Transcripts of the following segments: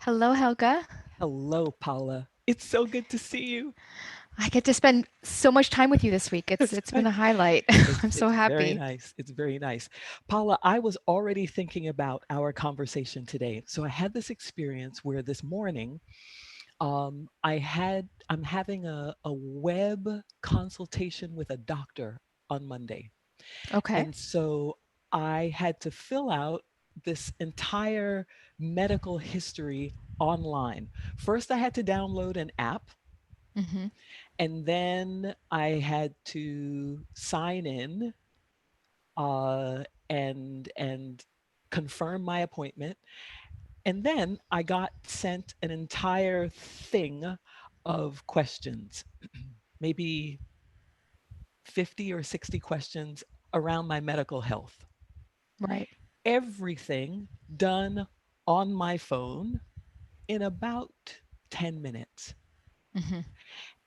Hello, Helga. Hello, Paula. It's so good to see you. I get to spend so much time with you this week. It's been a highlight. I'm so It's very happy. nice. It's very nice. Paula, I was already thinking about our conversation today. So I had this experience where this morning I'm having a web consultation with a doctor on Monday. Okay. And so I had to fill out this entire medical history online. First, I had to download an app. Hmm. And then I had to sign in and confirm my appointment. And then I got sent an entire thing of questions, maybe 50 or 60 questions around my medical health. Right. Everything done on my phone in about 10 minutes. Hmm.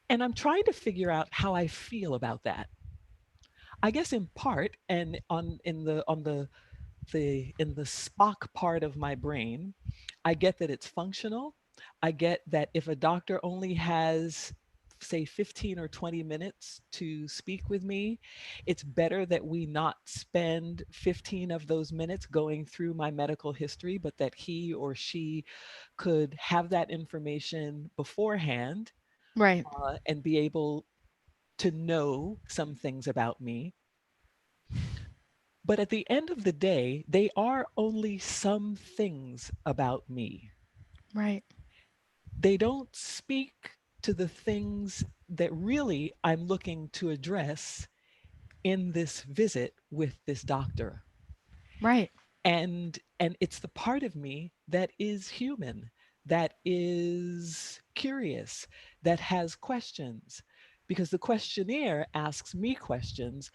And I'm trying to figure out how I feel about that. I guess in part, and on the in the Spock part of my brain, I get that it's functional. I get that if a doctor only has, say, 15 or 20 minutes to speak with me, it's better that we not spend 15 of those minutes going through my medical history, but that he or she could have that information beforehand Right. and be able to know some things about me. But at the end of the day, they are only some things about me. Right. They don't speak to the things that really I'm looking to address in this visit with this doctor. Right. And it's the part of me that is human, that is curious, that has questions, because the questionnaire asks me questions.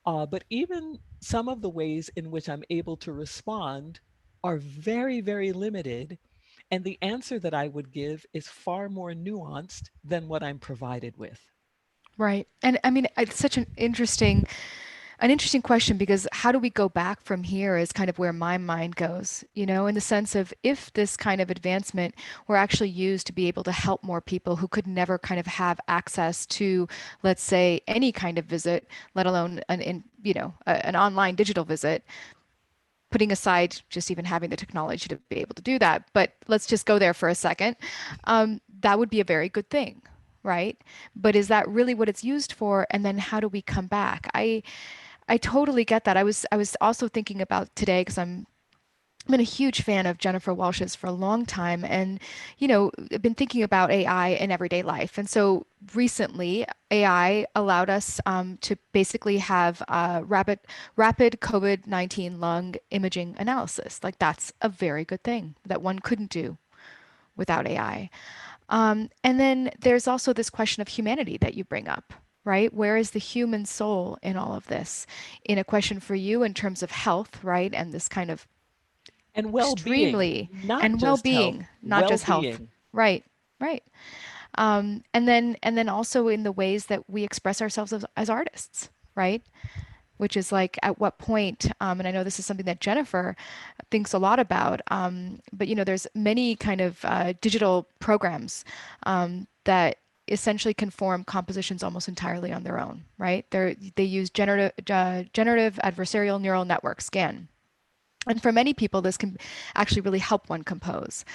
But even some of the ways in which I'm able to respond are very, very limited. And the answer that I would give is far more nuanced than what I'm provided with. Right. And I mean, it's such an interesting question because how do we go back from here is kind of where my mind goes, in the sense of if this kind of advancement were actually used to be able to help more people who could never kind of have access to, let's say, any kind of visit, let alone an online digital visit, putting aside just even having the technology to be able to do that. But let's just go there for a second. That would be a very good thing, right? But is that really what it's used for? And then how do we come back? I totally get that. I was also thinking about today because I've been a huge fan of Jennifer Walshe's for a long time, and I've been thinking about AI in everyday life. And so recently, AI allowed us to basically have rapid COVID-19 lung imaging analysis. Like that's a very good thing that one couldn't do without AI. And then there's also this question of humanity that you bring up, right? Where is the human soul in all of this? In a question for you in terms of health, right? And this kind of And well being, extremely not and just health, well-being, not well just health. being. Right, right. And then also in the ways that we express ourselves as artists, right? Which is like at what point, and I know this is something that Jennifer thinks a lot about, but there's many kind of digital programs that essentially can form compositions almost entirely on their own, right? They use generative adversarial neural network scan. And for many people, this can actually really help one compose.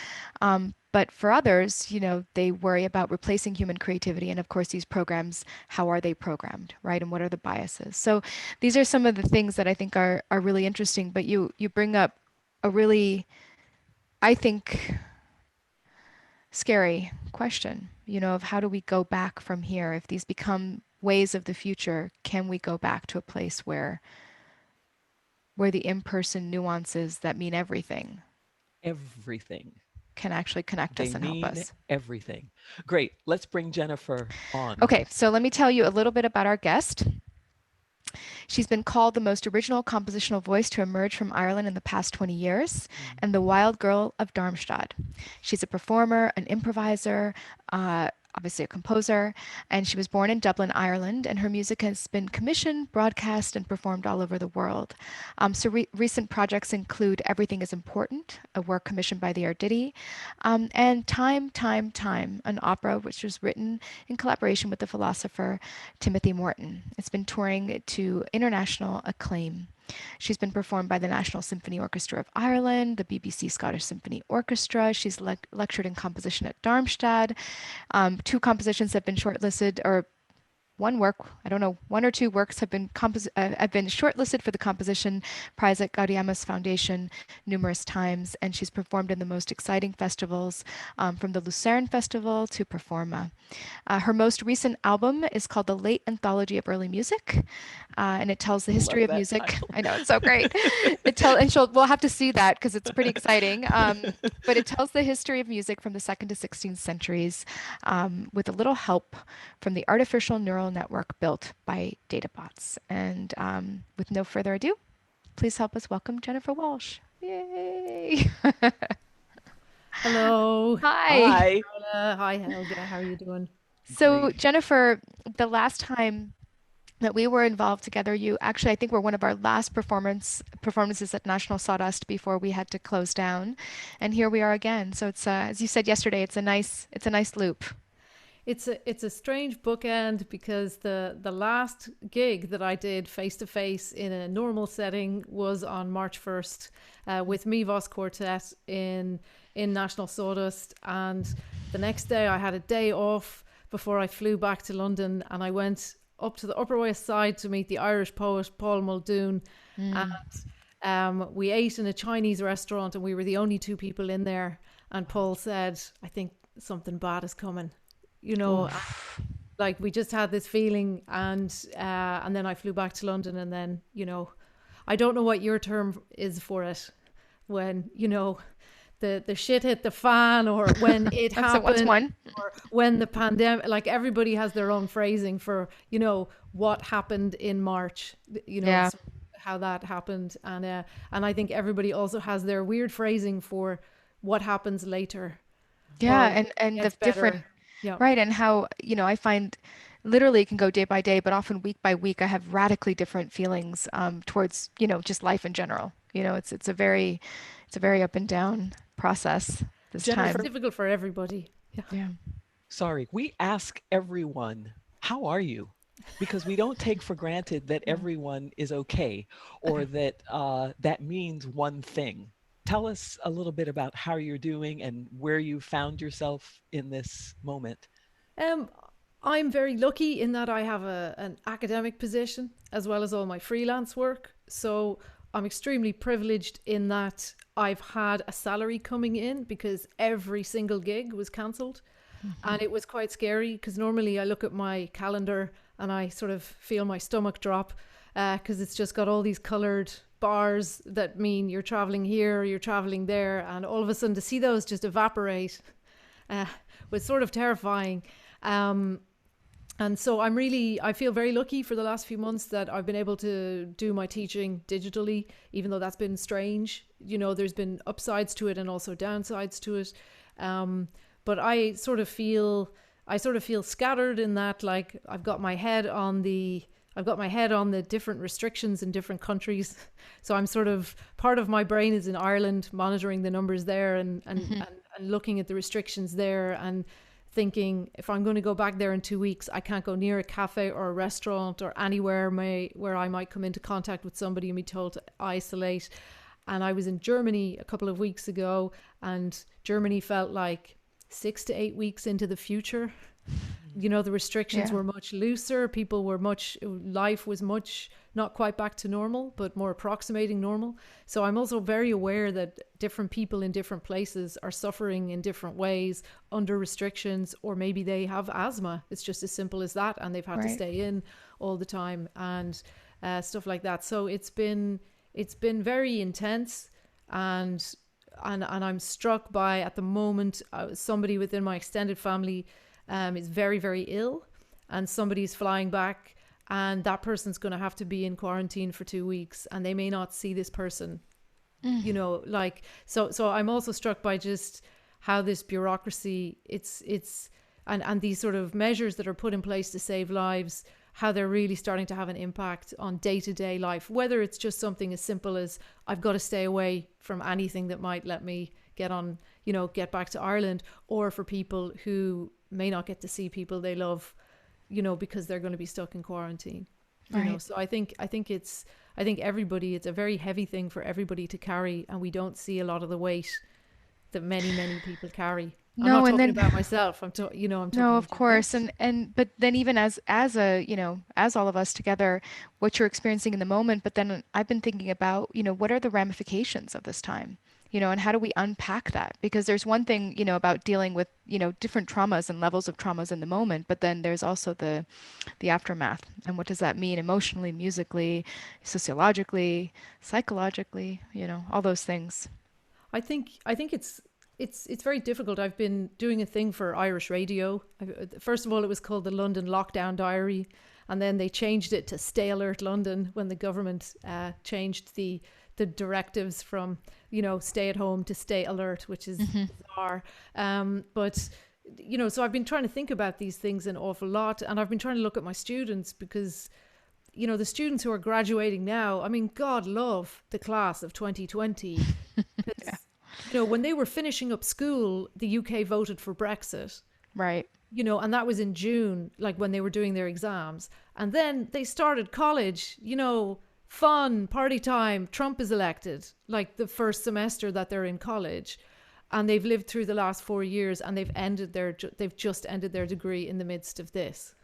But for others, they worry about replacing human creativity. And of course, these programs, how are they programmed, right? And what are the biases? So these are some of the things that I think are really interesting. But you bring up a really, I think, scary question, of how do we go back from here? If these become ways of the future, can we go back to a place where the in-person nuances that mean everything Everything. can actually connect They us and help mean us? everything. Great. Let's bring Jennifer on. Okay, so let me tell you a little bit about our guest. She's been called the most original compositional voice to emerge from Ireland in the past 20 years and the wild girl of Darmstadt. She's a performer, an improviser, obviously a composer, and she was born in Dublin, Ireland, and her music has been commissioned, broadcast, and performed all over the world. Recent projects include Everything is Important, a work commissioned by the Arditti, and Time, Time, Time, an opera which was written in collaboration with the philosopher Timothy Morton. It's been touring to international acclaim. She's been performed by the National Symphony Orchestra of Ireland, the BBC Scottish Symphony Orchestra. She's lectured in composition at Darmstadt. Two compositions have been shortlisted, or one work, I don't know, one or two works have been shortlisted for the Composition Prize at Gaudiamus Foundation numerous times, and she's performed in the most exciting festivals, from the Lucerne Festival to Performa. Her most recent album is called The Late Anthology of Early Music, and it tells the I history love of that music. title. I know, it's so great. We'll have to see that because it's pretty exciting. But it tells the history of music from the 2nd to 16th centuries, with a little help from the artificial neural network built by databots. And with no further ado, please help us welcome Jennifer Walshe. Yay! Hello. Hi. Hi. Hi, Helga. How are you doing? So, Great. Jennifer, the last time that we were involved together, you actually, I think, were one of our last performances at National Sawdust before we had to close down, and here we are again. So it's as you said yesterday, it's a nice loop. It's a strange bookend because the last gig that I did face to face in a normal setting was on March 1st with Migro Quartet in National Sawdust, and the next day I had a day off before I flew back to London, and I went up to the Upper West Side to meet the Irish poet Paul Muldoon, and we ate in a Chinese restaurant, and we were the only two people in there. And Paul said, "I think something bad is coming." You know, Oof. like we just had this feeling, and then I flew back to London, and then I don't know what your term is for it when the shit hit the fan, or when it What's happened, one? or when the pandemic. Like everybody has their own phrasing for what happened in March. Yeah. How that happened, and I think everybody also has their weird phrasing for what happens later, Yeah, or and the gets different, better. Yeah. right, and how, I find literally it can go day by day, but often week by week I have radically different feelings towards, just life in general. It's a very up and down process this And it's Jennifer, time. difficult for everybody. Yeah. Yeah. sorry, we ask everyone, how are you? Because we don't take for granted that Yeah. everyone is okay, or that that means one thing. Tell us a little bit about how you're doing and where you found yourself in this moment. Um, I'm very lucky in that I have an academic position as well as all my freelance work. So I'm extremely privileged in that I've had a salary coming in because every single gig was cancelled. Hmm. And it was quite scary because normally I look at my calendar and I sort of feel my stomach drop because it's just got all these coloured bars that mean you're travelling here, you're travelling there. And all of a sudden to see those just evaporate uh, was sort of terrifying. Um, and so I feel very lucky for the last few months that I've been able to do my teaching digitally, even though that's been strange. There's been upsides to it and also downsides to it. But I sort of feel scattered in that, like, I've got my head on the different restrictions in different countries. So I'm sort of, part of my brain is in Ireland, monitoring the numbers there and looking at the restrictions there and thinking, if I'm going to go back there in 2 weeks, I can't go near a cafe or a restaurant or anywhere where I might come into contact with somebody and be told to isolate. And I was in Germany a couple of weeks ago, and Germany felt like 6 to 8 weeks into the future. The restrictions Yeah. were much looser. Life was much, not quite back to normal, but more approximating normal. So I'm also very aware that different people in different places are suffering in different ways under restrictions, or maybe they have asthma. It's just as simple as that. And they've had to Right. stay in all the time and stuff like that. So it's been very intense, and I'm struck by, at the moment, somebody within my extended family is very, very ill, and somebody's flying back, and that person's going to have to be in quarantine for 2 weeks, and they may not see this person. So I'm also struck by just how this bureaucracy, it's and these sort of measures that are put in place to save lives, how they're really starting to have an impact on day-to-day life, whether it's just something as simple as I've got to stay away from anything that might let me get back to Ireland, or for people who may not get to see people they love, because they're going to be stuck in quarantine. Right. So I think everybody, it's a very heavy thing for everybody to carry, and we don't see a lot of the weight that many people carry. I'm No, not and talking then about myself. I'm talking no, of in course. general. And but then even as a, as all of us together, what you're experiencing in the moment, but then I've been thinking about, what are the ramifications of this time? And how do we unpack that? Because there's one thing, about dealing with, different traumas and levels of traumas in the moment, but then there's also the aftermath. And what does that mean emotionally, musically, sociologically, psychologically, all those things. I think it's very difficult. I've been doing a thing for Irish radio. First of all, it was called the London Lockdown Diary, and then they changed it to Stay Alert London when the government changed the directives from stay at home to stay alert, which is bizarre. But so I've been trying to think about these things an awful lot, and I've been trying to look at my students, because the students who are graduating now, I mean, God love the class of 2020. When they were finishing up school, the UK voted for Brexit. Right. And that was in June, like when they were doing their exams. And then they started college, fun, party time. Trump is elected, like the first semester that they're in college. And they've lived through the last 4 years, and they've just ended their degree in the midst of this.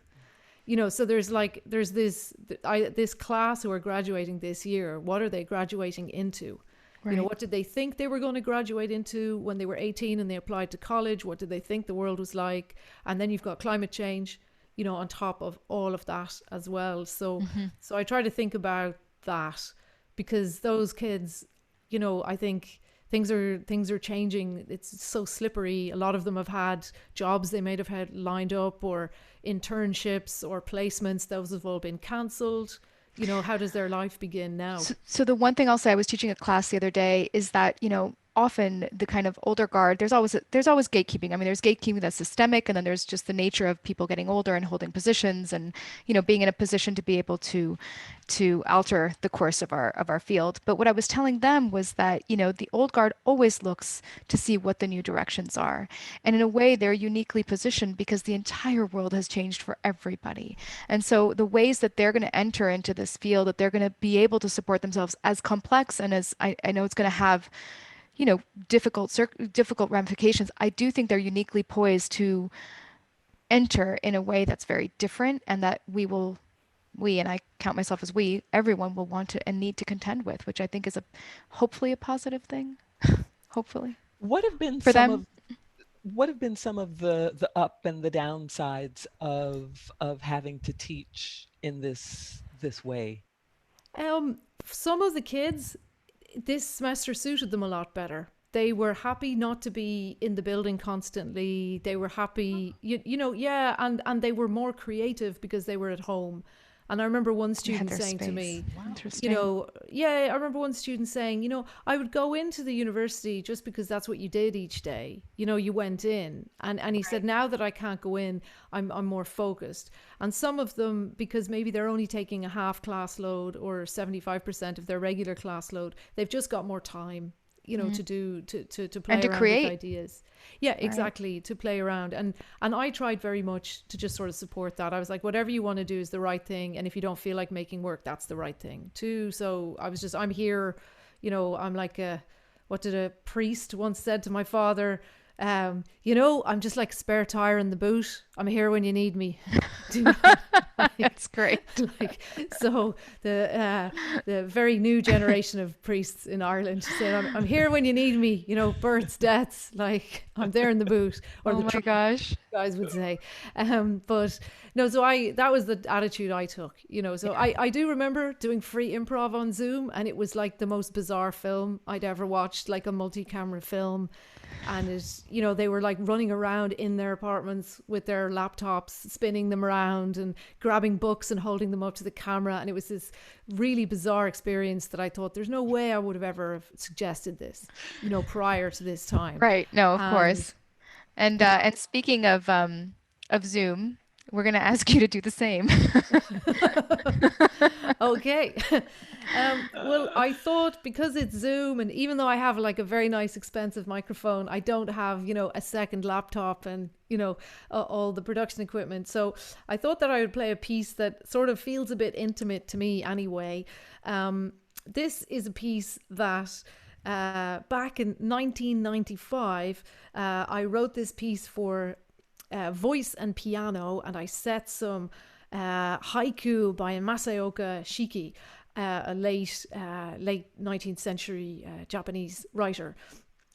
So there's this class who are graduating this year. What are they graduating into? Right. What did they think they were going to graduate into when they were 18 and they applied to college? What did they think the world was like? And then you've got climate change, on top of all of that as well. So I try to think about that, because those kids, I think things are changing. It's so slippery. A lot of them have had jobs they may have had lined up, or internships or placements. Those have all been cancelled. How does their life begin now? So the one thing I'll say, I was teaching a class the other day, is that, often the kind of older guard, there's always gatekeeping. I mean, there's gatekeeping that's systemic, and then there's just the nature of people getting older and holding positions, and being in a position to be able to alter the course of our field. But what I was telling them was that the old guard always looks to see what the new directions are, and in a way they're uniquely positioned because the entire world has changed for everybody. And so the ways that they're going to enter into this field, that they're going to be able to support themselves, as complex and as I know it's going to have difficult ramifications, I do think they're uniquely poised to enter in a way that's very different, and that and I count myself as everyone will want to and need to contend with, which I think is hopefully a positive thing. Hopefully. What have been For some them. of the up and the downsides of having to teach in this way? Some of the kids, this semester suited them a lot better. They were happy not to be in the building constantly. They were happy, and they were more creative because they were at home. And I remember one student saying to me, I remember one student saying, I would go into the university just because that's what you did each day. You went in. And he said, now that I can't go in, I'm more focused. And some of them, because maybe they're only taking a half class load or 75% of their regular class load, they've just got more time, to play And to around create. with ideas. Yeah, exactly. To play around. And I tried very much to just sort of support that. I was like, whatever you want to do is the right thing. And if you don't feel like making work, that's the right thing too. So I'm here, I'm like what did a priest once said to my father? I'm just like a spare tire in the boot. I'm here when you need me. That's great. So the very new generation of priests in Ireland say, I'm here when you need me, births, deaths, like I'm there in the boot. Or Oh my gosh. guys would say. But no, so that was the attitude I took, so I do remember doing free improv on Zoom, and it was like the most bizarre film I'd ever watched, like a multi-camera film. And they were like running around in their apartments with their laptops, spinning them around and grabbing books and holding them up to the camera. And it was this really bizarre experience that I thought there's no way I would have ever suggested this, prior to this time. Right. No, of course. And speaking of of Zoom, we're going to ask you to do the same. Okay. Well, I thought because it's Zoom, and even though I have like a very nice expensive microphone, I don't have, a second laptop and, all the production equipment. So I thought that I would play a piece that sort of feels a bit intimate to me anyway. This is a piece that back in 1995, I wrote this piece for voice and piano, and I set some haiku by Masaoka Shiki, a late 19th century Japanese writer.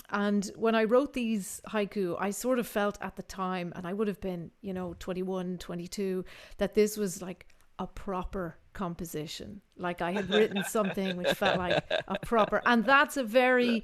And when I wrote these haiku, I sort of felt at the time, and I would have been, 21, 22, that this was like a proper composition. Like I had written something which felt like a proper, and that's a very,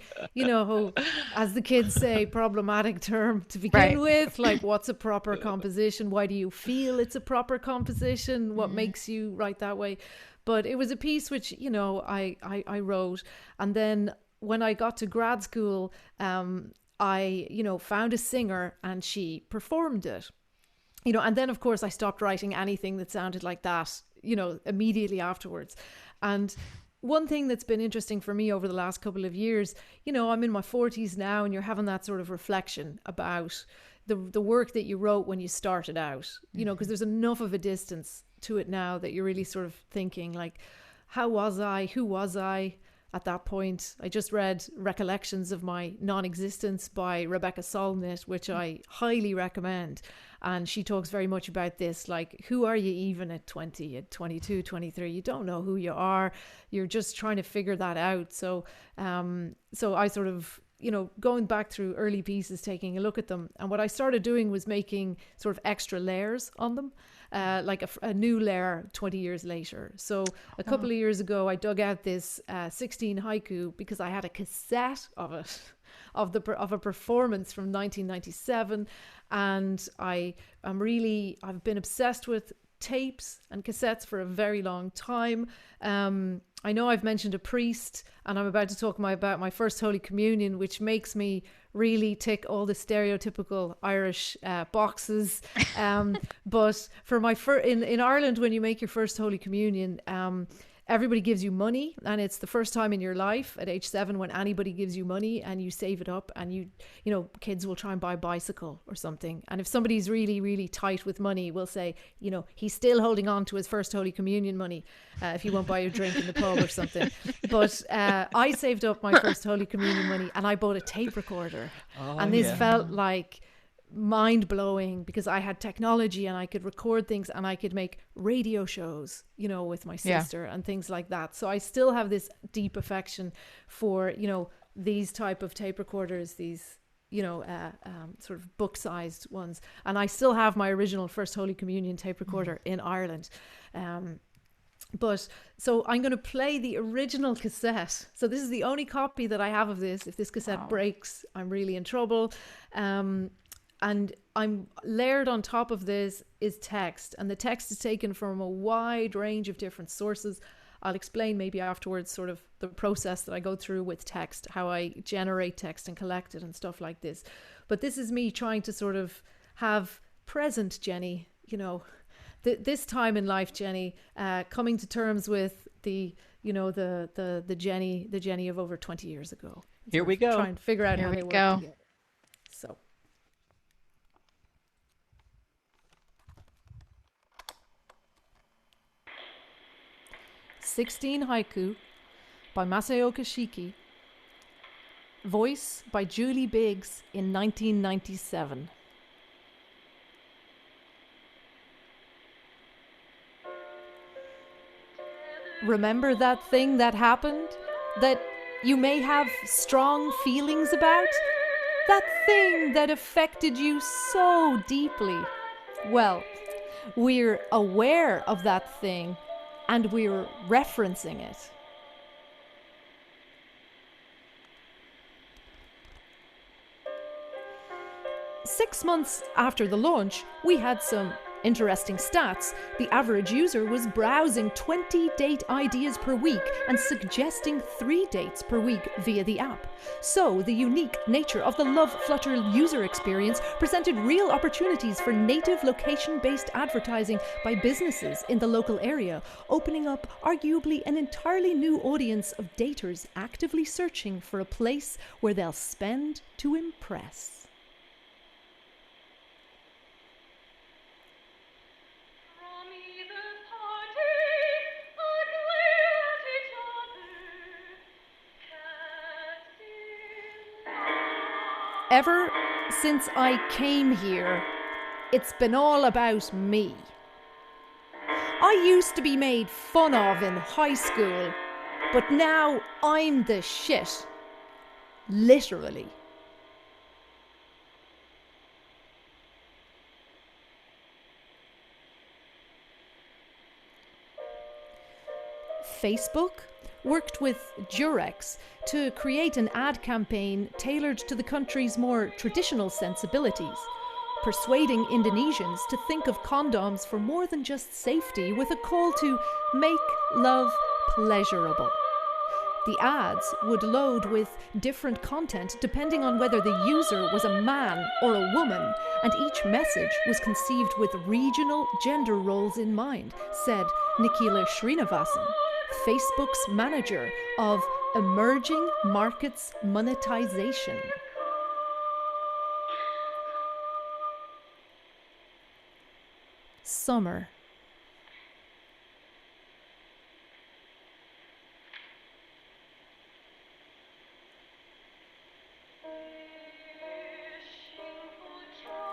as the kids say, problematic term to begin with. Like, what's a proper composition? Why do you feel it's a proper composition? What makes you write that way? But it was a piece which, I wrote. And then when I got to grad school, I, found a singer and she performed it. And then of course I stopped writing anything that sounded like that, immediately afterwards. And one thing that's been interesting for me over the last couple of years, I'm in my 40s now, and you're having that sort of reflection about the work that you wrote when you started out, because there's enough of a distance to it now that you're really sort of thinking like, how was I? Who was I? At that point, I just read Recollections of My Non-Existence by Rebecca Solnit, which I highly recommend. And she talks very much about this, like, who are you even at 20, at 22, 23? You don't know who you are. You're just trying to figure that out. So I sort of, going back through early pieces, taking a look at them. And what I started doing was making sort of extra layers on them. Like a new layer 20 years later. So a couple of years ago, I dug out this 16 haiku because I had a cassette of it, of a performance from 1997. And I've been obsessed with tapes and cassettes for a very long time. I know I've mentioned a priest, and I'm about to talk about my first Holy Communion, which makes me really tick all the stereotypical Irish boxes. But for my in Ireland, when you make your first Holy Communion, everybody gives you money, and it's the first time in your life at age 7 when anybody gives you money, and you save it up, and kids will try and buy a bicycle or something. And if somebody's really, really tight with money, we'll say, he's still holding on to his first Holy Communion money if he won't buy you a drink in the pub or something. But I saved up my first Holy Communion money, and I bought a tape recorder. And this felt like mind-blowing because I had technology and I could record things and I could make radio shows, with my sister and things like that. So I still have this deep affection for, these type of tape recorders, these, sort of book-sized ones. And I still have my original first Holy Communion tape recorder in Ireland. But so I'm going to play the original cassette. So this is the only copy that I have of this. If this cassette breaks, I'm really in trouble. And I'm layered on top of this is text, and the text is taken from a wide range of different sources. I'll explain maybe afterwards sort of the process that I go through with text, how I generate text and collect it and stuff like this. But this is me trying to sort of have present Jenny, this time in life, Jenny, coming to terms with the the Jenny of over 20 years ago. Here we go. Trying to figure out how they work together. So. 16 Haiku by Masaoka Shiki. Voice by Julie Biggs in 1997. Remember that thing that happened? That you may have strong feelings about? That thing that affected you so deeply? Well, we're aware of that thing and we're referencing it. "6 months after the launch, we had some Interesting stats, the average user was browsing 20 date ideas per week and suggesting 3 dates per week via the app. So, the unique nature of the Love Flutter user experience presented real opportunities for native location-based advertising by businesses in the local area, opening up arguably an entirely new audience of daters actively searching for a place where they'll spend to impress. Ever since I came here, it's been all about me. I used to be made fun of in high school, but now I'm the shit. Literally. Facebook worked with Durex to create an ad campaign tailored to the country's more traditional sensibilities, persuading Indonesians to think of condoms for more than just safety, with a call to make love pleasurable. The ads would load with different content depending on whether the user was a man or a woman, and each message was conceived with regional gender roles in mind, said Nikila Srinivasan, Facebook's manager of emerging markets monetization. Summer.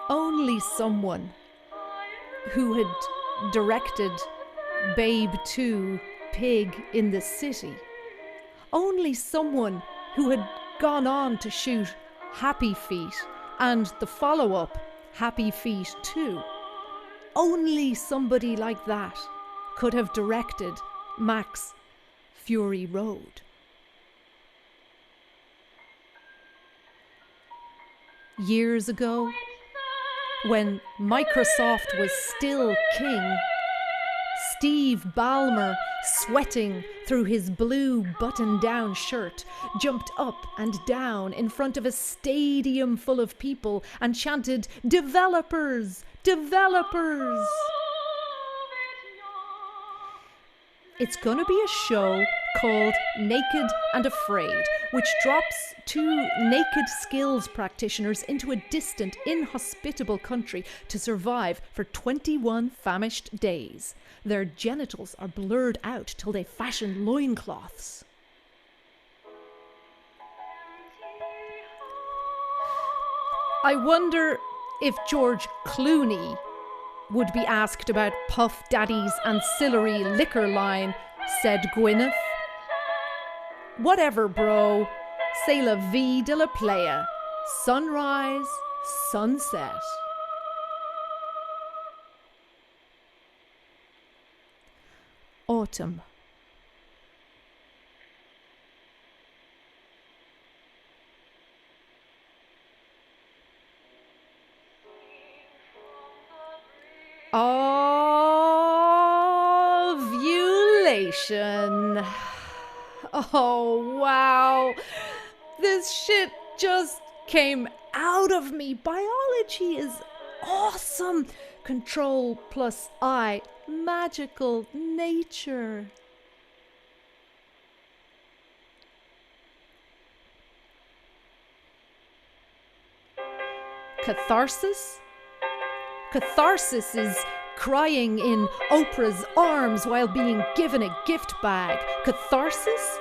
Only someone who had directed Babe 2, Pig in the City. Only someone who had gone on to shoot Happy Feet and the follow-up Happy Feet 2. Only somebody like that could have directed Max Fury Road. Years ago, when Microsoft was still king, Steve Ballmer, sweating through his blue button-down shirt, jumped up and down in front of a stadium full of people and chanted, "Developers! Developers!" It's gonna be a show called Naked and Afraid, which drops 2 naked skills practitioners into a distant, inhospitable country to survive for 21 famished days. Their genitals are blurred out till they fashion loincloths. I wonder if George Clooney would be asked about Puff Daddy's ancillary liquor line, said Gwyneth. Whatever, bro. C'est la vie de la playa. Sunrise, sunset. Autumn. Ovulation. Oh, wow. This shit just came out of me. Biology is awesome. Control plus I. Magical nature. Catharsis? Catharsis is crying in Oprah's arms while being given a gift bag. Catharsis?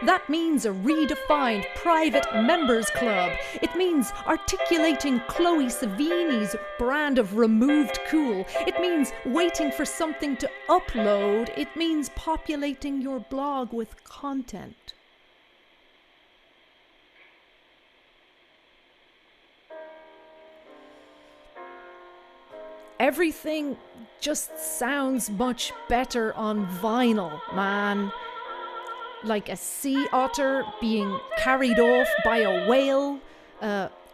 That means a redefined private members club. It means articulating Chloe Savini's brand of removed cool. It means waiting for something to upload. It means populating your blog with content. Everything just sounds much better on vinyl, man. Like a sea otter being carried off by a whale,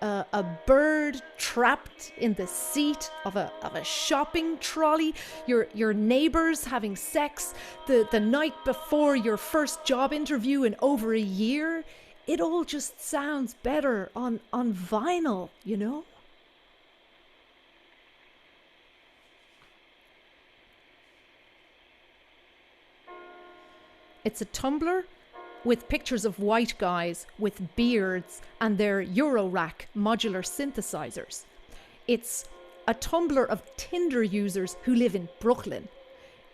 a bird trapped in the seat of a shopping trolley, your neighbors having sex the night before your first job interview in over a year. It all just sounds better on vinyl, you know? It's a tumbler with pictures of white guys with beards and their Eurorack modular synthesizers. It's a tumbler of Tinder users who live in Brooklyn.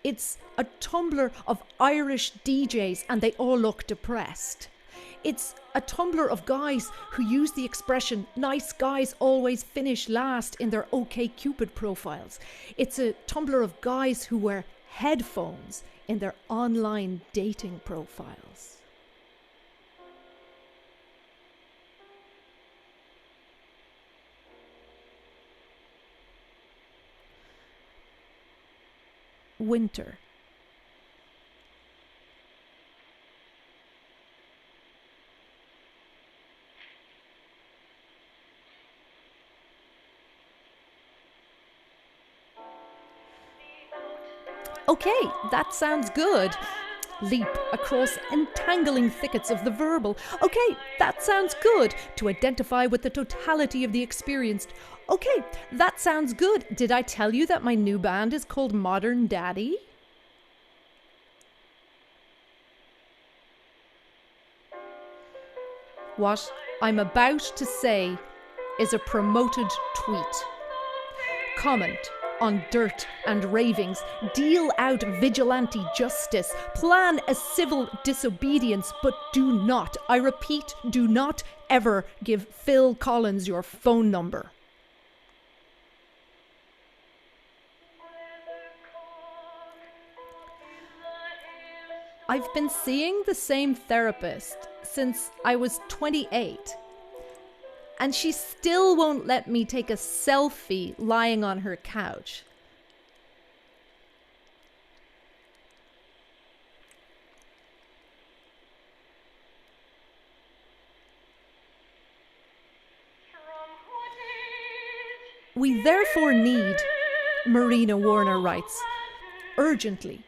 It's a tumbler of Irish DJs and they all look depressed. It's a tumbler of guys who use the expression "nice guys always finish last" in their OkCupid profiles. It's a tumbler of guys who wear headphones in their online dating profiles. Winter. Okay, that sounds good. Leap across entangling thickets of the verbal. Okay, that sounds good. To identify with the totality of the experienced. Okay, that sounds good. Did I tell you that my new band is called Modern Daddy? What I'm about to say is a promoted tweet. Comment on dirt and ravings, deal out vigilante justice, plan a civil disobedience, but do not, I repeat, do not ever give Phil Collins your phone number. I've been seeing the same therapist since I was 28. And she still won't let me take a selfie lying on her couch. We therefore need, Marina Warner writes, urgently,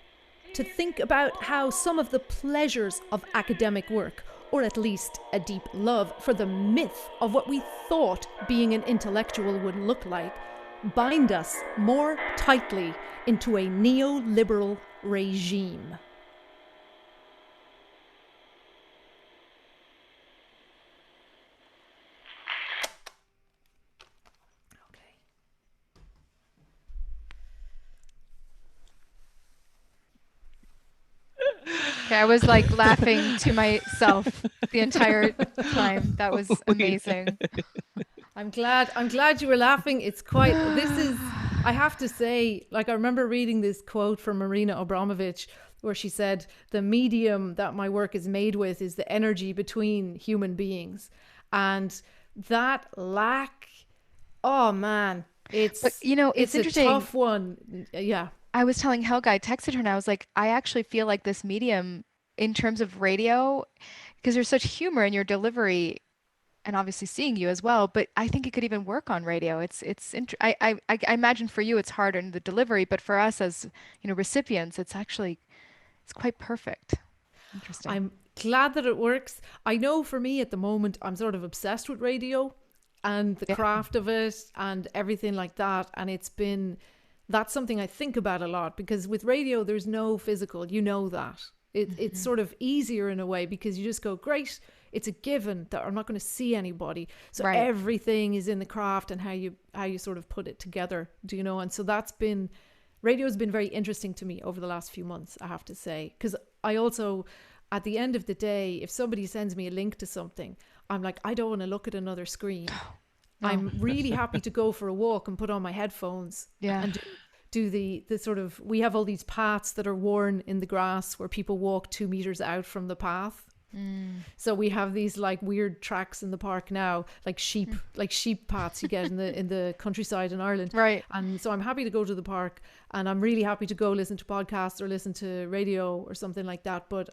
to think about how some of the pleasures of academic work, or at least a deep love for the myth of what we thought being an intellectual would look like, bind us more tightly into a neoliberal regime. Okay, I was like laughing to myself the entire time. That was amazing. I'm glad you were laughing. It's quite, this is, I have to say, like, I remember reading this quote from Marina Abramovich where she said, the medium that my work is made with is the energy between human beings. And that lack, oh man, it's, but, you know, it's a interesting. tough one. Yeah. I was telling Helga, I texted her and I was like, I actually feel like this medium in terms of radio, because there's such humor in your delivery and obviously seeing you as well, but I think it could even work on radio. I imagine for you it's harder in the delivery, but for us as, you know, recipients, it's quite perfect. Interesting. I'm glad that it works. I know for me at the moment, I'm sort of obsessed with radio and the craft of it and everything like that. And that's something I think about a lot, because with radio, there's no physical, you know that. It's sort of easier in a way because you just go, great, it's a given that I'm not going to see anybody. So everything is in the craft and how you sort of put it together, do you know? And so radio has been very interesting to me over the last few months, I have to say. Because I also, at the end of the day, if somebody sends me a link to something, I'm like, I don't want to look at another screen. I'm really happy to go for a walk and put on my headphones and do the sort of, we have all these paths that are worn in the grass where people walk 2 meters out from the path. So we have these like weird tracks in the park now, like sheep paths you get in the countryside in Ireland. Right. And so I'm happy to go to the park, and I'm really happy to go listen to podcasts or listen to radio or something like that. But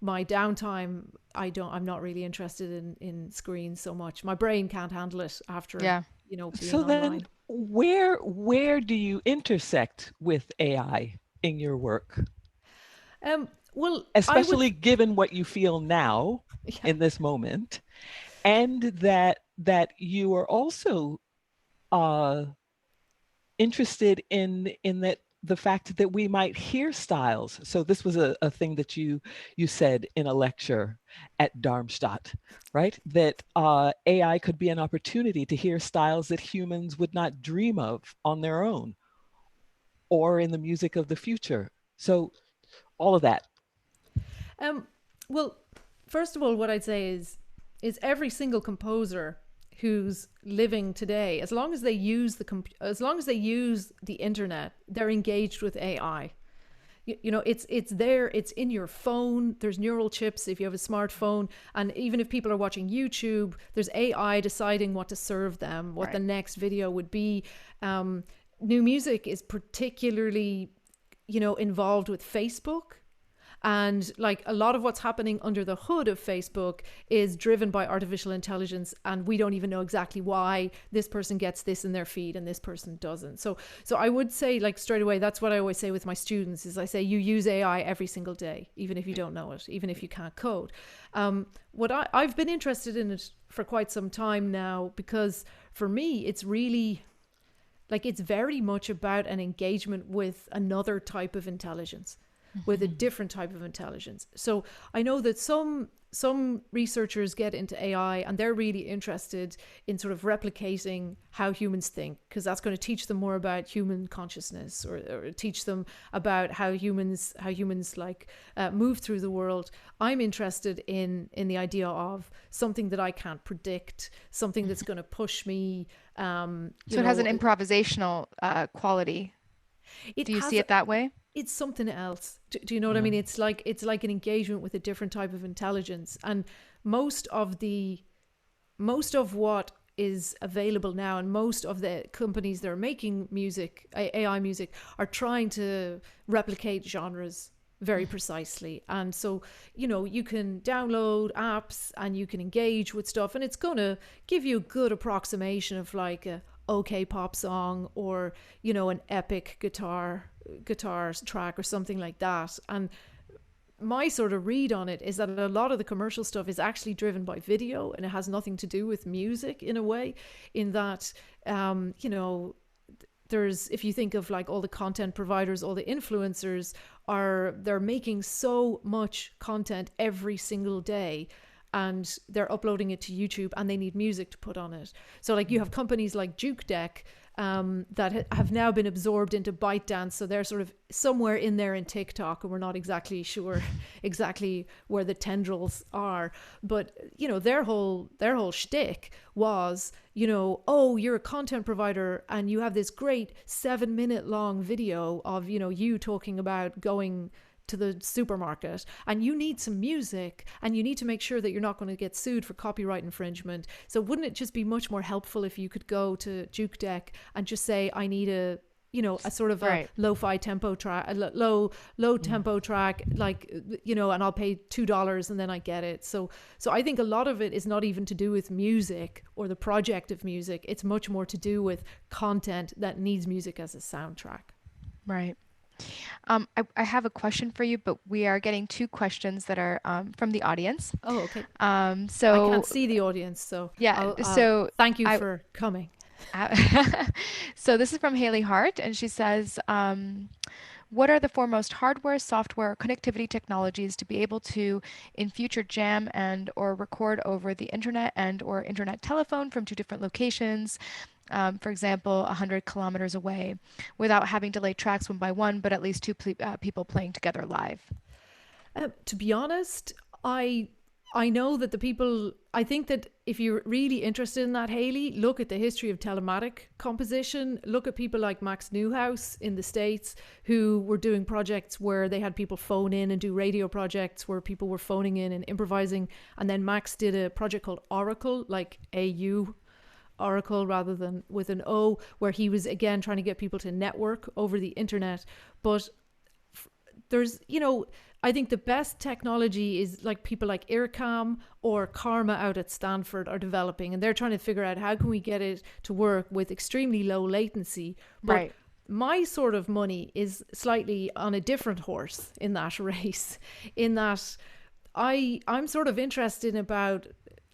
my downtime, I'm not really interested in screens so much. My brain can't handle it after, Yeah. being So then online. where do you intersect with AI in your work? Well, I would, Especially given what you feel now yeah. in this moment, and that you are also uh, interested in that the fact that we might hear styles. So this was a thing that you said in a lecture at Darmstadt, right? That AI could be an opportunity to hear styles that humans would not dream of on their own or in the music of the future. So all of that. Um, well, first of all, what I'd say is every single composer who's living today, as long as they use as long as they use the internet, they're engaged with AI. You know, it's there, it's in your phone. There's neural chips if you have a smartphone, and even if people are watching YouTube, there's AI deciding what to serve them, what the next video would be. New music is particularly, involved with Facebook. And like a lot of what's happening under the hood of Facebook is driven by artificial intelligence, and we don't even know exactly why this person gets this in their feed and this person doesn't. So I would say, like, straight away, that's what I always say with my students is I say you use AI every single day, even if you don't know it, even if you can't code. I've been interested in it for quite some time now, because for me it's really like, it's very much about an engagement with another type of intelligence, with a different type of intelligence. So I know that some researchers get into AI and they're really interested in sort of replicating how humans think, because that's going to teach them more about human consciousness, or teach them about how humans like move through the world. I'm interested in the idea of something that I can't predict, something that's going to push me. So it has an improvisational quality. Do you see it that way? It's something else. Do you know what I mean? It's like an engagement with a different type of intelligence. And most of what is available now, and most of the companies that are making music, AI music, are trying to replicate genres very precisely. And so, you can download apps and you can engage with stuff, and it's going to give you a good approximation of like a okay pop song, or an epic guitar track or something like that. And my sort of read on it is that a lot of the commercial stuff is actually driven by video, and it has nothing to do with music in a way, in that there's, if you think of like all the content providers, all the influencers, they're making so much content every single day, and they're uploading it to YouTube, and they need music to put on it. So like you have companies like Juke Deck that have now been absorbed into ByteDance. So they're sort of somewhere in there in TikTok, and we're not exactly sure exactly where the tendrils are. But, their whole shtick was, oh, you're a content provider and you have this great 7-minute long video of, you talking about going to the supermarket, and you need some music, and you need to make sure that you're not going to get sued for copyright infringement. So wouldn't it just be much more helpful if you could go to Juke Deck and just say, I need a sort of a lo-fi tempo track, a low tempo track, like, and I'll pay $2 and then I get it. So I think a lot of it is not even to do with music or the project of music. It's much more to do with content that needs music as a soundtrack. Right. I have a question for you, but we are getting 2 questions that are from the audience. Oh, okay. So I can't see the audience, so yeah. So thank you for coming. So this is from Haley Hart, and she says, what are the foremost hardware, software, connectivity technologies to be able to, in future, jam and or record over the internet and or internet telephone from 2 different locations? For example, 100 kilometers away, without having to lay tracks one by one, but at least 2 people playing together live? To be honest, I know that I think that if you're really interested in that, Haley, look at the history of telematic composition. Look at people like Max Neuhaus in the States, who were doing projects where they had people phone in and do radio projects where people were phoning in and improvising. And then Max did a project called Oracle, like AU, Oracle rather than with an O, where he was again trying to get people to network over the internet. But there's, I think the best technology is like people like IRCAM or Karma out at Stanford are developing, and they're trying to figure out how can we get it to work with extremely low latency. But Right. my sort of money is slightly on a different horse in that race, in that I'm sort of interested about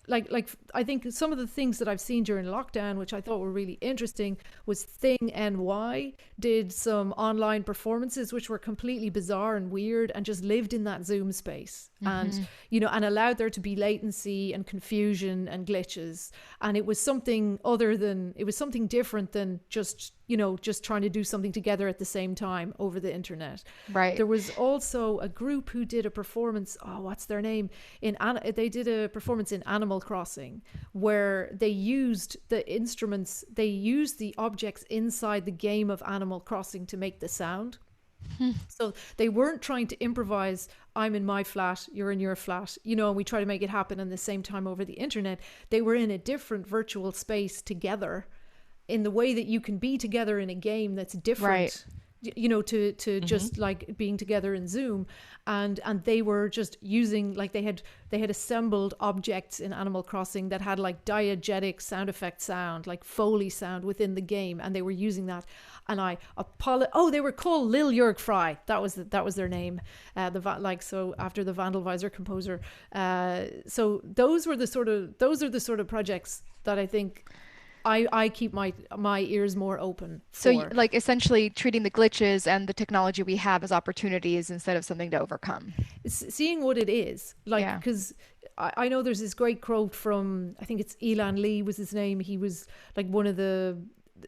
like I think some of the things that I've seen during lockdown, which I thought were really interesting, was Thing NY did some online performances which were completely bizarre and weird and just lived in that Zoom space. And and allowed there to be latency and confusion and glitches, and it was something different than just trying to do something together at the same time over the internet. Right. There was also a group who did a performance, what's their name? They did a performance in Animal Crossing where they used the instruments, they used the objects inside the game of Animal Crossing to make the sound. So they weren't trying to improvise, I'm in my flat, you're in your flat, and we try to make it happen at the same time over the internet. They were in a different virtual space together in the way that you can be together in a game that's different, to just like being together in Zoom. And they were just using, like they had assembled objects in Animal Crossing that had like diegetic sound effect sound, like Foley sound within the game, and they were using that. And they were called Lil Jörg Fry. That was their name. So after the Vandalweiser composer. So those are the sort of projects that I think I keep my ears more open for. So like essentially treating the glitches and the technology we have as opportunities instead of something to overcome. Seeing what it is, like, because I know there's this great quote from, I think it's Elan Lee was his name. He was like one of the,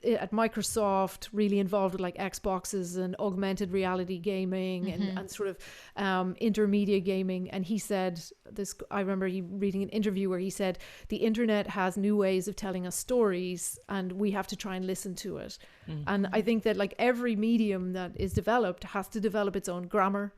at Microsoft, really involved with like Xboxes and augmented reality gaming and sort of intermedia gaming. And he said this, I remember reading an interview where he said, the internet has new ways of telling us stories and we have to try and listen to it. And I think that like every medium that is developed has to develop its own grammar.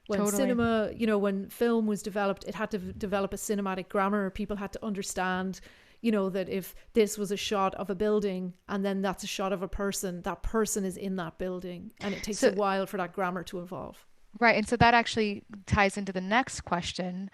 When cinema, when film was developed, it had to develop a cinematic grammar. People had to understand that if this was a shot of a building and then that's a shot of a person, that person is in that building, and it takes a while for that grammar to evolve. Right. And so that actually ties into the next question,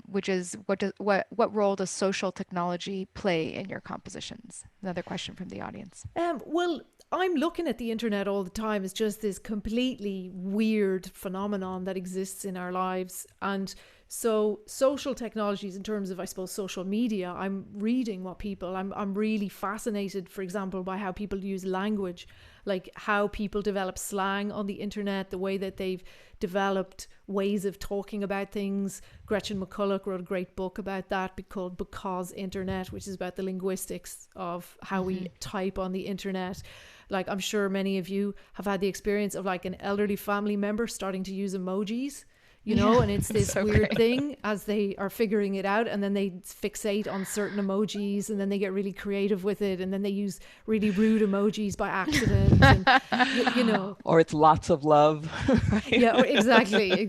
which is what role does social technology play in your compositions? Another question from the audience. Well, I'm looking at the internet all the time as just this completely weird phenomenon that exists in our lives. And so social technologies, in terms of, I suppose, social media, I'm reading what I'm really fascinated, for example, by how people use language, like how people develop slang on the internet, the way that they've developed ways of talking about things. Gretchen McCulloch wrote a great book about that called Because Internet, which is about the linguistics of how we type on the internet. Like, I'm sure many of you have had the experience of like an elderly family member starting to use emojis. And it's this weird thing as they are figuring it out, and then they fixate on certain emojis, and then they get really creative with it, and then they use really rude emojis by accident, and, or it's lots of love. Right? Yeah, exactly.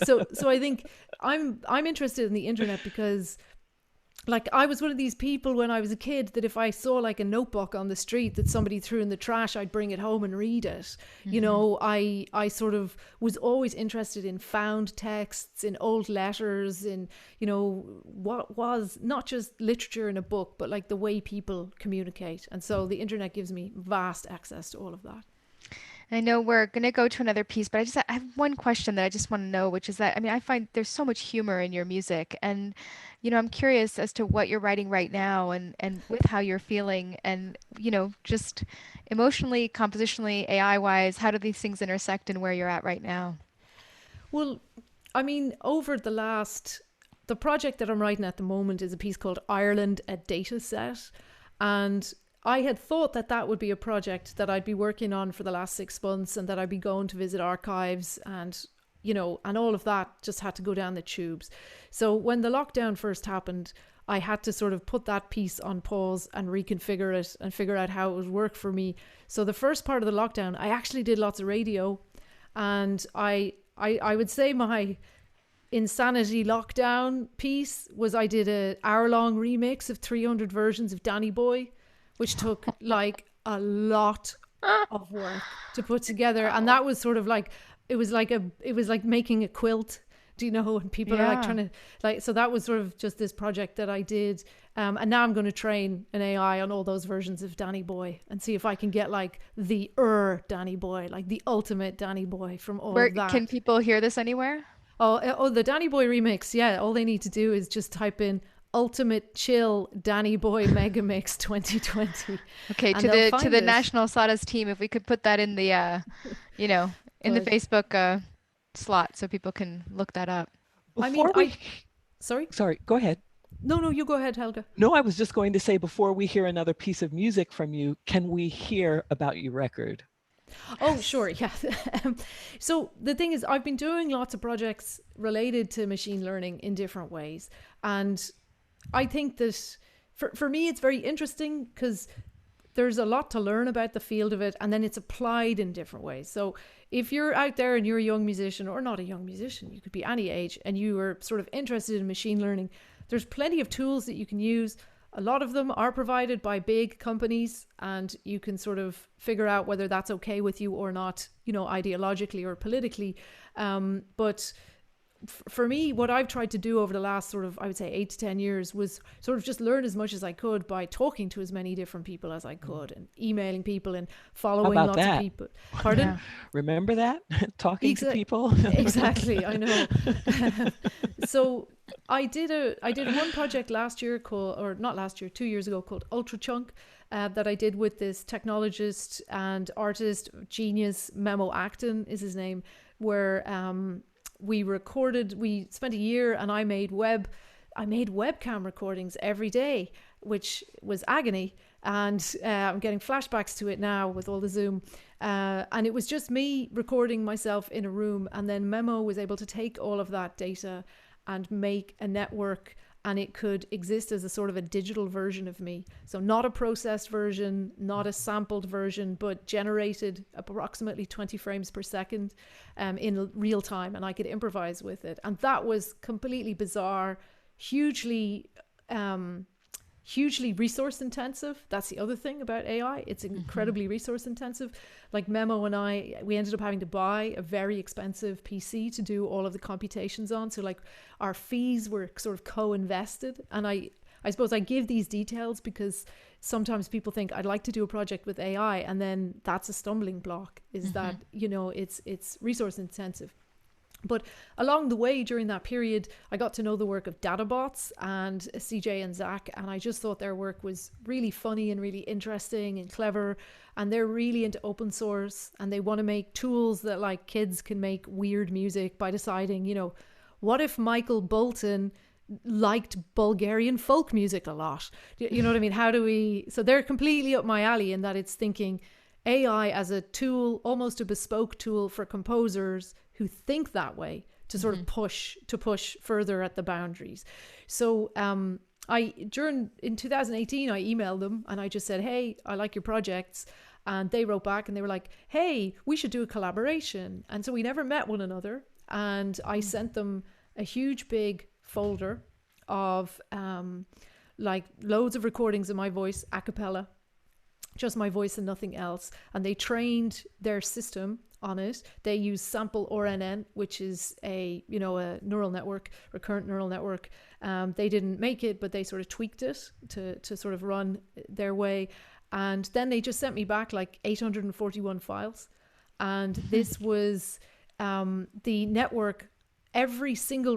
So I think I'm interested in the internet because, like, I was one of these people when I was a kid that if I saw like a notebook on the street that somebody threw in the trash, I'd bring it home and read it. I sort of was always interested in found texts, in old letters, in, what was not just literature in a book, but like the way people communicate. And so the internet gives me vast access to all of that. I know we're going to go to another piece, but I have one question that I just want to know, which is that, I find there's so much humor in your music, and, I'm curious as to what you're writing right now and with how you're feeling and, just emotionally, compositionally, AI wise, how do these things intersect and where you're at right now? Well, over the project that I'm writing at the moment is a piece called Ireland, a Data Set. And I had thought that would be a project that I'd be working on for the last 6 months, and that I'd be going to visit archives and all of that just had to go down the tubes. So when the lockdown first happened, I had to sort of put that piece on pause and reconfigure it and figure out how it would work for me. So the first part of the lockdown, I actually did lots of radio, and I would say my insanity lockdown piece was I did an hour-long remix of 300 versions of Danny Boy, which took like a lot of work to put together. And that was sort of like, it was like making a quilt. Do you know? And people are like trying to like, so that was sort of just this project that I did. And now I'm going to train an AI on all those versions of Danny Boy and see if I can get like the Danny Boy, like the ultimate Danny Boy from all of that. Can people hear this anywhere? Oh, the Danny Boy remix. Yeah. All they need to do is just type in Ultimate Chill Danny Boy Mega Mix 2020. Okay. To the National Sawdust team, if we could put that in the, in the Facebook, slot so people can look that up. Sorry, go ahead. No, you go ahead, Helga. No, I was just going to say, before we hear another piece of music from you, can we hear about your record? Oh, sure. Yeah. So the thing is, I've been doing lots of projects related to machine learning in different ways. And I think that for me, it's very interesting because there's a lot to learn about the field of it, and then it's applied in different ways. So if you're out there and you're a young musician, or not a young musician, you could be any age, and you are sort of interested in machine learning, there's plenty of tools that you can use. A lot of them are provided by big companies, and you can sort of figure out whether that's okay with you or not, ideologically or politically. But for me, what I've tried to do over the last sort of, I would say 8 to 10 years was sort of just learn as much as I could by talking to as many different people as I could, and emailing people and following lots of people. Pardon? Yeah. Remember that? Talking to people? Exactly. I know. So I did one project last year 2 years ago, called Ultra Chunk, that I did with this technologist and artist genius, Memo Acton is his name, where we spent a year, and I made webcam recordings every day, which was agony. And I'm getting flashbacks to it now with all the Zoom. And it was just me recording myself in a room. And then Memo was able to take all of that data and make a network, and it could exist as a sort of a digital version of me. So not a processed version, not a sampled version, but generated approximately 20 frames per second in real time, and I could improvise with it. And that was completely bizarre, hugely resource intensive. That's the other thing about AI. It's incredibly resource intensive. Like Memo and we ended up having to buy a very expensive PC to do all of the computations on. So like our fees were sort of co-invested. And I suppose I give these details because sometimes people think I'd like to do a project with AI, and then that's a stumbling block, is that, it's resource intensive. But along the way, during that period, I got to know the work of DataBots and CJ and Zach, and I just thought their work was really funny and really interesting and clever. And they're really into open source, and they want to make tools that like kids can make weird music by deciding, what if Michael Bolton liked Bulgarian folk music a lot? You know what I mean? So they're completely up my alley in that it's thinking AI as a tool, almost a bespoke tool for composers who think that way, to sort of push further at the boundaries. So in 2018, I emailed them and I just said, hey, I like your projects. And they wrote back and they were like, hey, we should do a collaboration. And so we never met one another. And I sent them a huge big folder of like loads of recordings of my voice, a cappella, just my voice and nothing else. And they trained their system on it. They use sample RNN, which is a neural network, recurrent neural network. They didn't make it, but they sort of tweaked it to sort of run their way. And then they just sent me back like 841 files. And this was the network, every single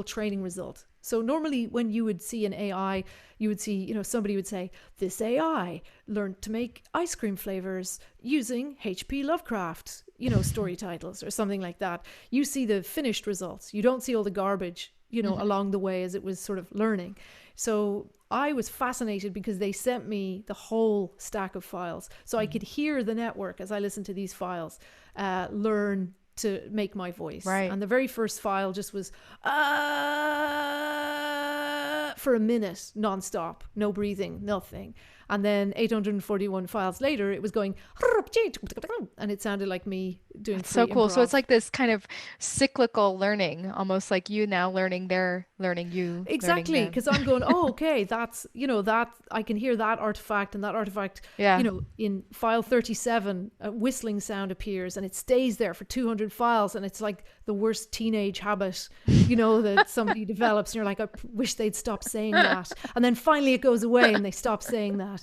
training result. So normally when you would see an AI, you would see, somebody would say, this AI learned to make ice cream flavors using H.P. Lovecraft, story titles or something like that. You see the finished results. You don't see all the garbage, along the way as it was sort of learning. So I was fascinated because they sent me the whole stack of files. So I could hear the network as I listened to these files, learn to make my voice. Right. And the very first file just was for a minute, nonstop, no breathing, nothing. And then 841 files later, it was going, and it sounded like me doing That's free so cool. So improv. it's like this kind of cyclical learning, almost like you now learning, they're learning you, learning Exactly, them. because I'm going, oh, okay, that's, that I can hear that artifact, and that artifact, Yeah. in file 37, a whistling sound appears and it stays there for 200 files. And it's like the worst teenage habit, that somebody develops. And you're like, I wish they'd stop saying that. And then finally it goes away and they stop saying that.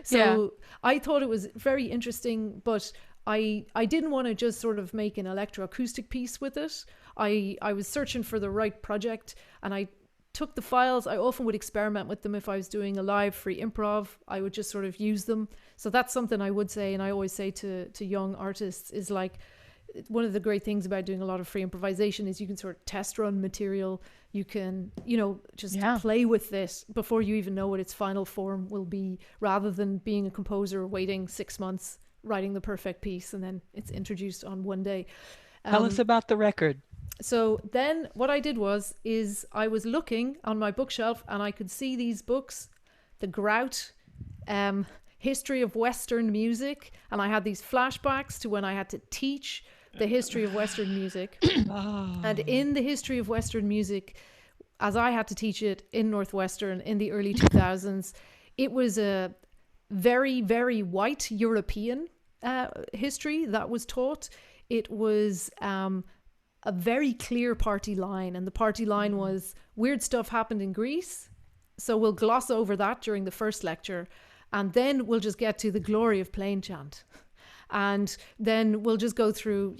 So Yeah. I thought it was very interesting, but I didn't want to just sort of make an electroacoustic piece with it. I was searching for the right project, and I took the files. I often would experiment with them. If I was doing a live free improv, I would just sort of use them. So that's something I would say, and I always say to young artists, is like, one of the great things about doing a lot of free improvisation is you can sort of test run material. You can, just play with this before you even know what its final form will be, rather than being a composer waiting 6 months, writing the perfect piece, and then it's introduced on one day. Tell us about the record. So then what I did is I was looking on my bookshelf, and I could see these books, the Grout, History of Western Music, and I had these flashbacks to when I had to teach the history of Western music. And in the history of Western music, as I had to teach it in Northwestern in the early 2000s, it was a very, very white European history that was taught. It was a very clear party line, and the party line was, weird stuff happened in Greece, so we'll gloss over that during the first lecture, and then we'll just get to the glory of plain chant. And then we'll just go through,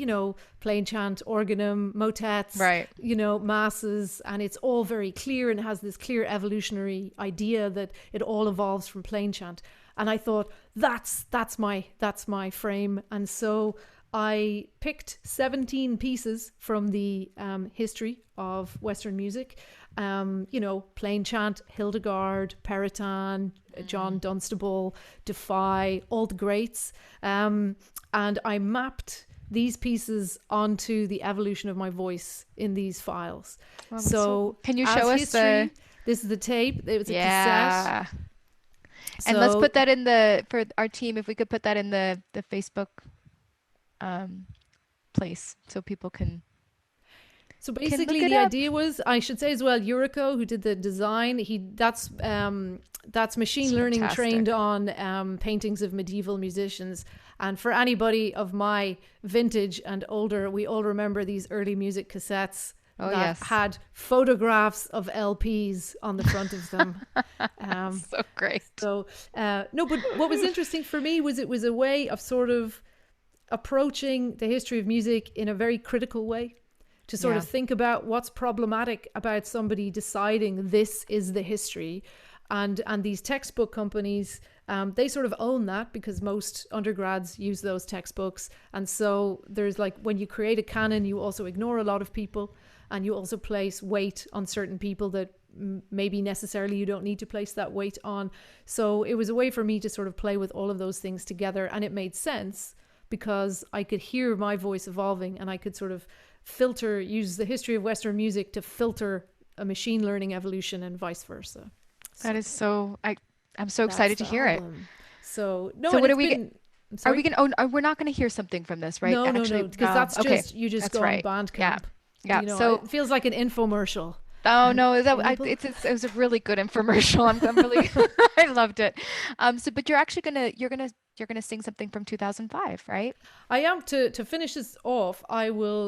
plain chant, organum, motets, Right. Masses, and it's all very clear and has this clear evolutionary idea that it all evolves from plain chant. And I thought, that's my frame. And so I picked 17 pieces from the history of Western music. Plain chant, Hildegard, Periton, John Dunstable, Defy, all the greats. And I mapped these pieces onto the evolution of my voice in these files. Wow, so can you show us history, this is the tape. It was a cassette. And let's put that for our team, if we could put that in the Facebook place so people can. So basically the idea was, I should say as well, Yuriko, who did the design, that's machine learning trained on paintings of medieval musicians. And for anybody of my vintage and older, we all remember these early music cassettes that had photographs of LPs on the front of them. So great. So no, but what was interesting for me was it was a way of sort of approaching the history of music in a very critical way, to sort of think about what's problematic about somebody deciding this is the history. And these textbook companies, they sort of own that, because most undergrads use those textbooks. And so there's like, when you create a canon, you also ignore a lot of people, and you also place weight on certain people that maybe necessarily you don't need to place that weight on. So it was a way for me to sort of play with all of those things together. And it made sense because I could hear my voice evolving, and I could sort of use the history of Western music to filter a machine learning evolution, and vice versa. That is so, I'm so excited to hear it. So no, so what are we are we gonna, we're not gonna hear something from this, right? No, because that's just, you just go on Bandcamp. Yeah. So it feels like an infomercial. Oh no, it was a really good infomercial. I'm really, I loved it. But you're actually gonna sing something from 2005, right? I am. To finish this off, I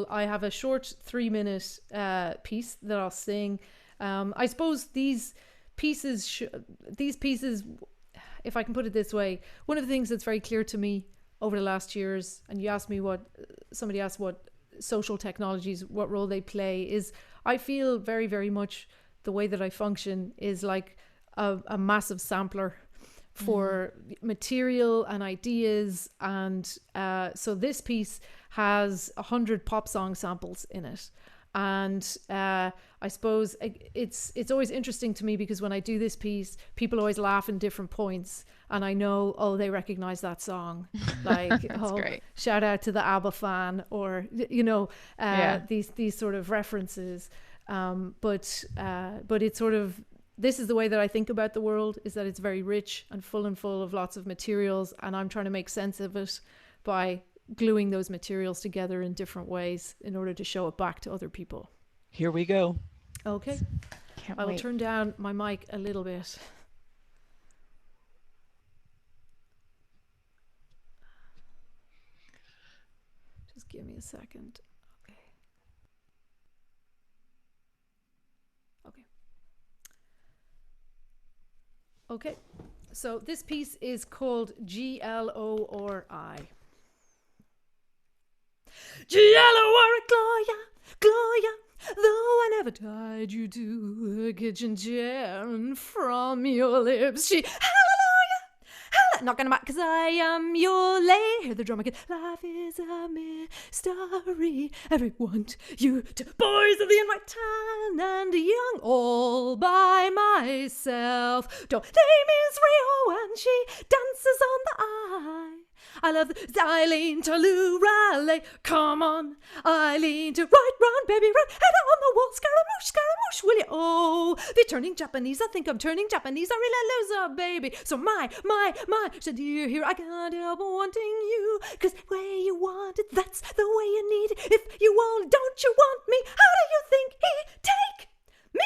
have a short 3-minute piece that I'll sing. I suppose these pieces, if I can put it this way, one of the things that's very clear to me over the last years, and somebody asked what social technologies, what role they play, is I feel very, very much the way that I function is like a massive sampler for material and ideas. And so this piece has 100 pop song samples in it. And I suppose it's always interesting to me, because when I do this piece, people always laugh in different points, and I know, oh, they recognize that song, like great. Shout out to the ABBA fan, or these sort of references. But it's sort of this is the way that I think about the world, is that it's very rich and full of lots of materials, and I'm trying to make sense of it by gluing those materials together in different ways in order to show it back to other people. Here we go. Okay. Can't I will wait. turn down my mic a little bit. Just give me a second. Okay. Okay. Okay. So this piece is called G-L-O or I. G-L-O-R Gloria, Gloria, though I never tied you to a kitchen chair, and from your lips she, hallelujah, hallelujah, not gonna mind, 'cause I am your lady. Hear the drum again. Life is a mystery. Everyone you to boys of the right time and young, all by myself. Don't name is Rio and she dances on the eye. I love the Eileen to Raleigh. Come on, Eileen to right round, baby, run. Head on the wall, scaramouche, scaramouche, will you? Oh, they're turning Japanese. I think I'm turning Japanese. I really lose a baby. So my, said dear, here I can't help wanting you. 'Cause the way you want it, that's the way you need it. If you won't, don't you want me? How do you think he take me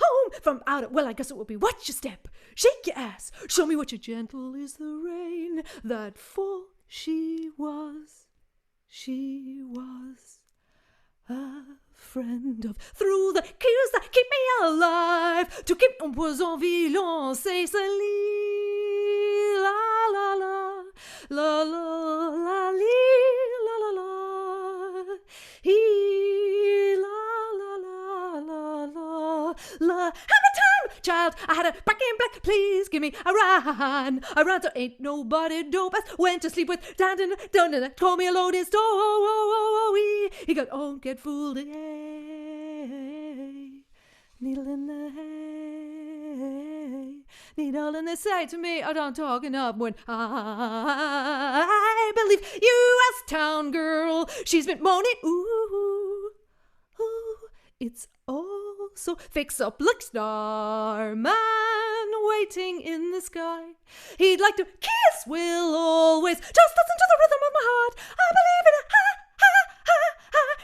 home from out of, well, I guess it would be watch your step, shake your ass, show me what your gentle is the rain that fall. She was a friend of through the tears that keep me alive, to keep on was en vivant, c'est Celine, la la la la la la la la la he la la la la la la. Hammer time, child, I had a back in black, please give me a ride. I ran so ain't nobody dope. I went to sleep with dun call me alone his door. He got on, get fooled again. Needle in the hay, needle in the side to me. I don't talking up when I believe U.S. town girl. She's been moaning, ooh, ooh, it's all so fix up, look, star man waiting in the sky. He'd like to kiss, will always just listen to the rhythm of my heart. I believe in it.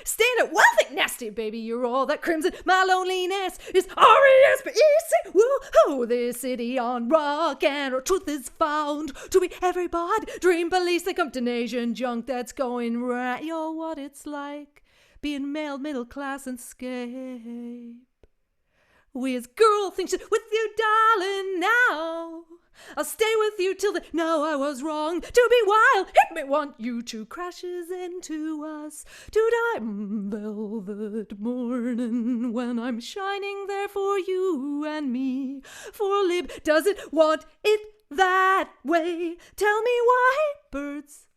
Stand up, well, think nasty, baby, you're all that crimson. My loneliness is R-E-S-P-E-C. Woo-hoo, this city on rock and truth is found to be everybody. Dream police, they come to nation junk that's going right. You're what it's like being male, middle class, and scape. We as girl think she's with you, darling, now. I'll stay with you till the no, I was wrong to be wild. Hit me, want you to crashes into us to die. Velvet morning when I'm shining there for you and me. For lib, does it want it that way? Tell me why birds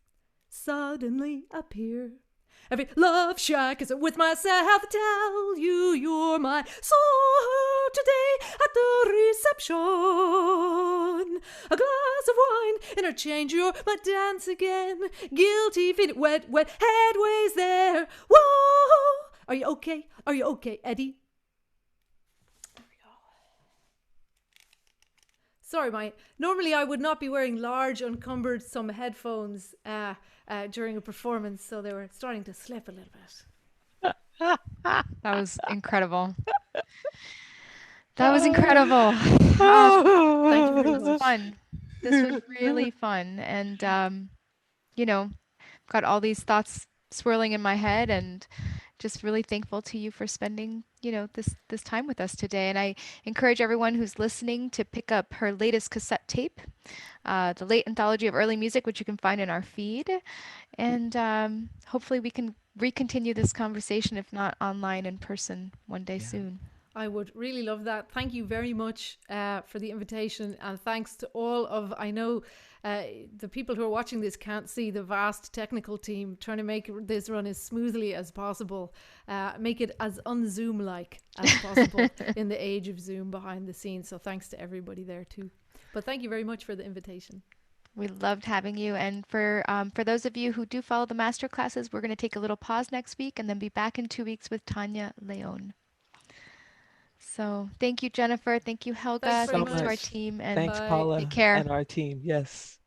suddenly appear. Every love shack is with myself. Tell you you're my soul today at the reception. A glass of wine, interchange, you're my dance again. Guilty feet, wet, headways there. Whoa! Are you okay? Are you okay, Eddie? There we go. Sorry, normally I would not be wearing large, encumbered some headphones during a performance, so they were starting to slip a little bit. That was incredible. That was incredible. Thank you. This was fun. This was really fun. And, got all these thoughts swirling in my head, and just really thankful to you for spending, this time with us today. And I encourage everyone who's listening to pick up her latest cassette tape, The Late Anthology of Early Music, which you can find in our feed. And hopefully we can recontinue this conversation, if not online, in person one day soon. I would really love that. Thank you very much for the invitation, and thanks to all of, I know the people who are watching this can't see the vast technical team trying to make this run as smoothly as possible, make it as un-Zoom-like as possible in the age of Zoom behind the scenes. So thanks to everybody there too. But thank you very much for the invitation. We loved having you. And for those of you who do follow the masterclasses, we're going to take a little pause next week and then be back in 2 weeks with Tanya Leon. So thank you, Jennifer. Thank you, Thanks Helga. very So Thanks to our much. much. team, and Thanks, Bye. take Paula, care. and our team. Yes.